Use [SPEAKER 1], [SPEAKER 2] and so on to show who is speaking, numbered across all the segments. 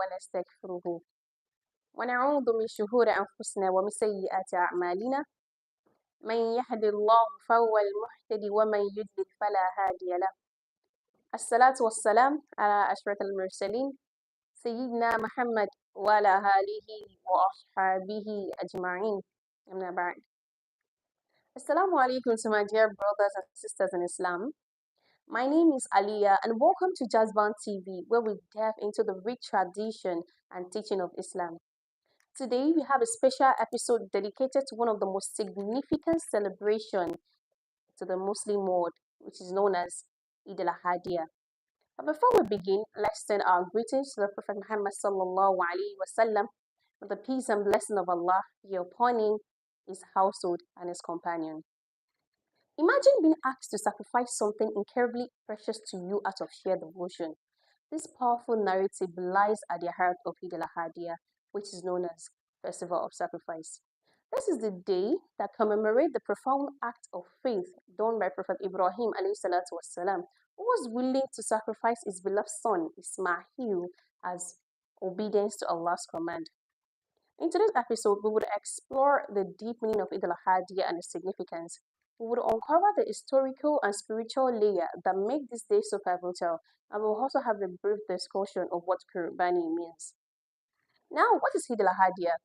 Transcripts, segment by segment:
[SPEAKER 1] ونستغفره ونعوذ من شرور أنفسنا ومن سيئات أعمالنا من يهد الله فهو المهتدي ومن يضلل فلا هادي له. الصلاة والسلام على أشرف المرسلين سيدنا محمد وعلى آله وأصحابه أجمعين. أما بعد. Assalamu alaikum to my dear brothers and sisters in Islam. My name is Aliyah and welcome to Jazban TV, where we delve into the rich tradition and teaching of Islam. Today we have a special episode dedicated to one of the most significant celebrations to the Muslim world, which is known as Eid-Al-Adha. But before we begin, let's send our greetings to the Prophet Muhammad sallallahu alaihi wasallam, with the peace and blessing of Allah be upon him, his household, and his companion. Imagine being asked to sacrifice something incredibly precious to you out of sheer devotion. This powerful narrative lies at the heart of Eid-Al-Adha, which is known as Festival of Sacrifice. This is the day that commemorates the profound act of faith done by Prophet Ibrahim والسلام, who was willing to sacrifice his beloved son Ismail as obedience to Allah's command. In today's episode, we would explore the deep meaning of Eid-Al-Adha and its significance. We would uncover the historical and spiritual layer that make this day so pivotal, and we'll also have a brief discussion of what Qurbani means. Now, what is Eid-Al-Adha?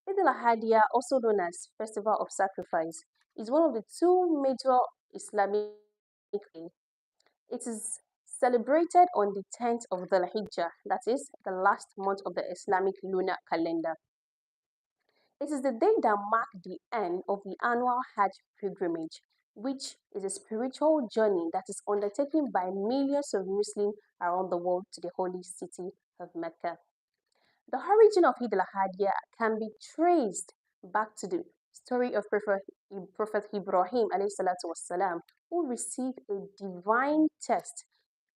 [SPEAKER 1] Eid-Al-Adha, also known as Festival of Sacrifice, is one of the two major Islamic days. It is celebrated on the 10th of the Hajia, that is, the last month of the Islamic lunar calendar. It is the day that marks the end of the annual Hajj pilgrimage, which is a spiritual journey that is undertaken by millions of Muslims around the world to the holy city of Mecca. The origin of Eid-Al-Adha can be traced back to the story of Prophet Ibrahim والسلام, who received a divine test,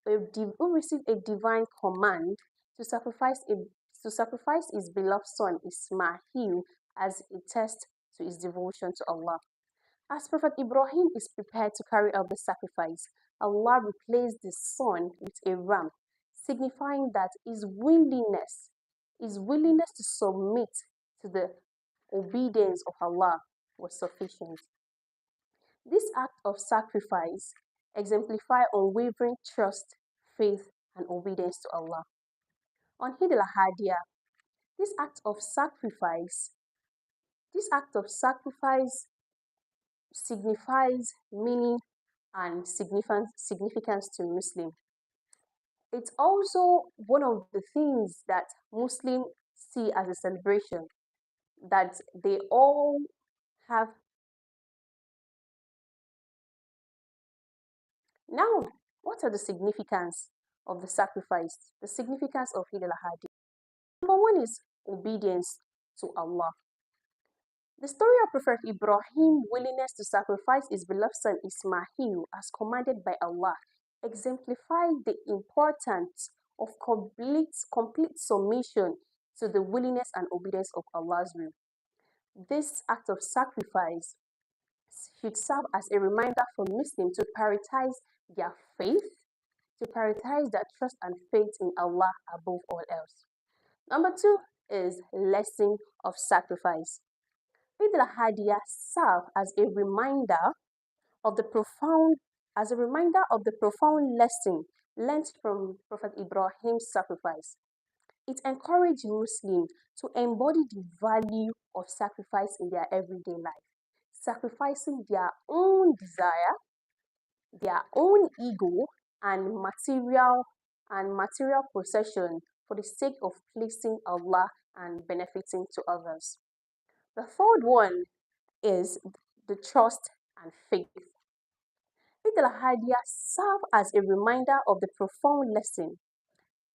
[SPEAKER 1] who received a divine command to sacrifice his beloved son Ismail as a test to his devotion to Allah. As Prophet Ibrahim is prepared to carry out the sacrifice, Allah replaced the son with a ram, signifying that his willingness to submit to the obedience of Allah was sufficient. This act of sacrifice exemplifies unwavering trust, faith, and obedience to Allah. On Eid al-Adha, this act of sacrifice signifies meaning and significance to Muslims. It's also one of the things that Muslims see as a celebration, that they all have. Now, what are the significance of the sacrifice? The significance of Eid al-Adha. Number one is obedience to Allah. The story of Prophet Ibrahim's willingness to sacrifice his beloved son Ismail as commanded by Allah exemplifies the importance of complete submission to the willingness and obedience of Allah's will. This act of sacrifice should serve as a reminder for Muslims to prioritize their faith, to prioritize their trust and faith in Allah above all else. Number two is lesson of sacrifice. Eid al-Adha serve as a reminder of the profound lesson learned from Prophet Ibrahim's sacrifice. It encouraged Muslims to embody the value of sacrifice in their everyday life, sacrificing their own desire, their own ego, and material possession for the sake of pleasing Allah and benefiting to others. The third one is the trust and faith. Eid al-Adha serves as a reminder of the profound lesson.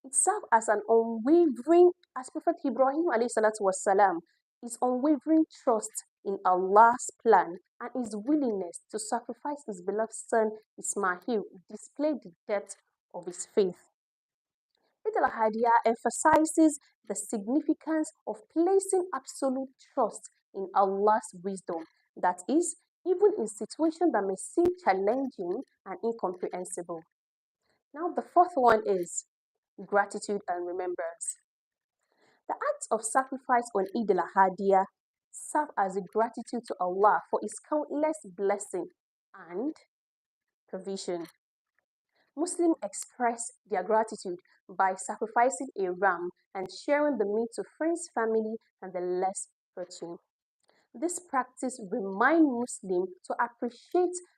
[SPEAKER 1] It serves as an as Prophet Ibrahim والسلام, his unwavering trust in Allah's plan and his willingness to sacrifice his beloved son Ismail displayed the depth of his faith. Eid al-Adha emphasizes the significance of placing absolute trust in Allah's wisdom, that is, even in situations that may seem challenging and incomprehensible. Now, the fourth one is gratitude and remembrance. The acts of sacrifice on Eid-Al-Adha serve as a gratitude to Allah for His countless blessing and provision. Muslims express their gratitude by sacrificing a ram and sharing the meat to friends, family, and the less fortunate. This practice reminds Muslims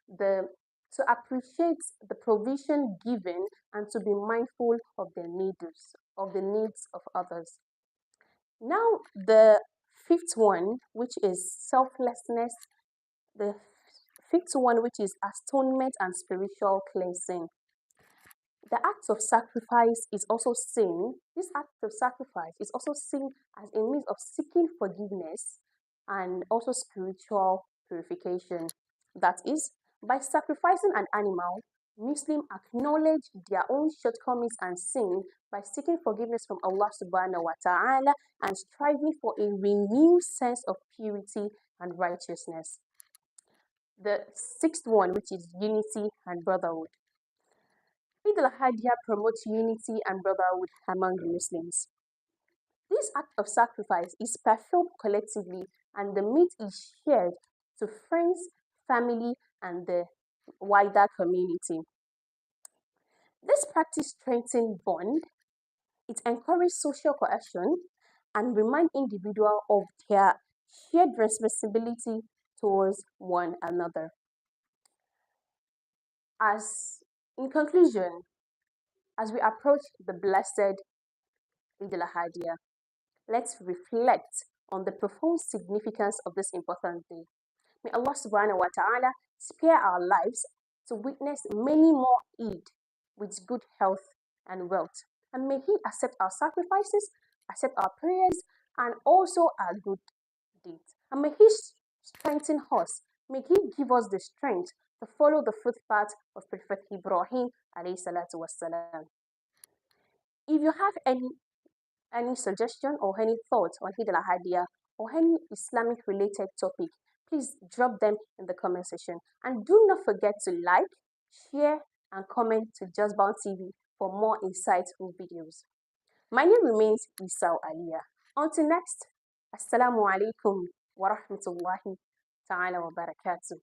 [SPEAKER 1] the to appreciate the provision given and to be mindful of the needs of others. Now, the fifth one, which is selflessness, the fifth one, which is atonement and spiritual cleansing. The act of sacrifice is also seen, this act of sacrifice is also seen as a means of seeking forgiveness and also spiritual purification. That is, by sacrificing an animal, Muslims acknowledge their own shortcomings and sin by seeking forgiveness from Allah subhanahu wa ta'ala and striving for a renewed sense of purity and righteousness. The sixth one, which is unity and brotherhood. Eid al-Hajia promotes unity and brotherhood among the Muslims. This act of sacrifice is performed collectively and the meat is shared to friends, family, and the wider community. This practice strengthens bond, it encourages social cohesion, and reminds individuals of their shared responsibility towards one another. As in conclusion, as we approach the blessed Eid al-Hajia, let's reflect on the profound significance of this important day. May Allah subhanahu wa ta'ala spare our lives to witness many more Eid with good health and wealth. And may He accept our sacrifices, accept our prayers, and also our good deeds. And may He strengthen us. May He give us the strength to follow the footpath of Prophet Ibrahim alayhi salatu wassalam. If you have any suggestion or any thoughts on Eid al-Adha or any Islamic related topic, please drop them in the comment section. And do not forget to like, share, and comment to Just Bound TV for more insightful videos. My name remains Yisau Aliyah. Until next, Assalamu alaikum wa rahmatullahi ta'ala wa barakatuh.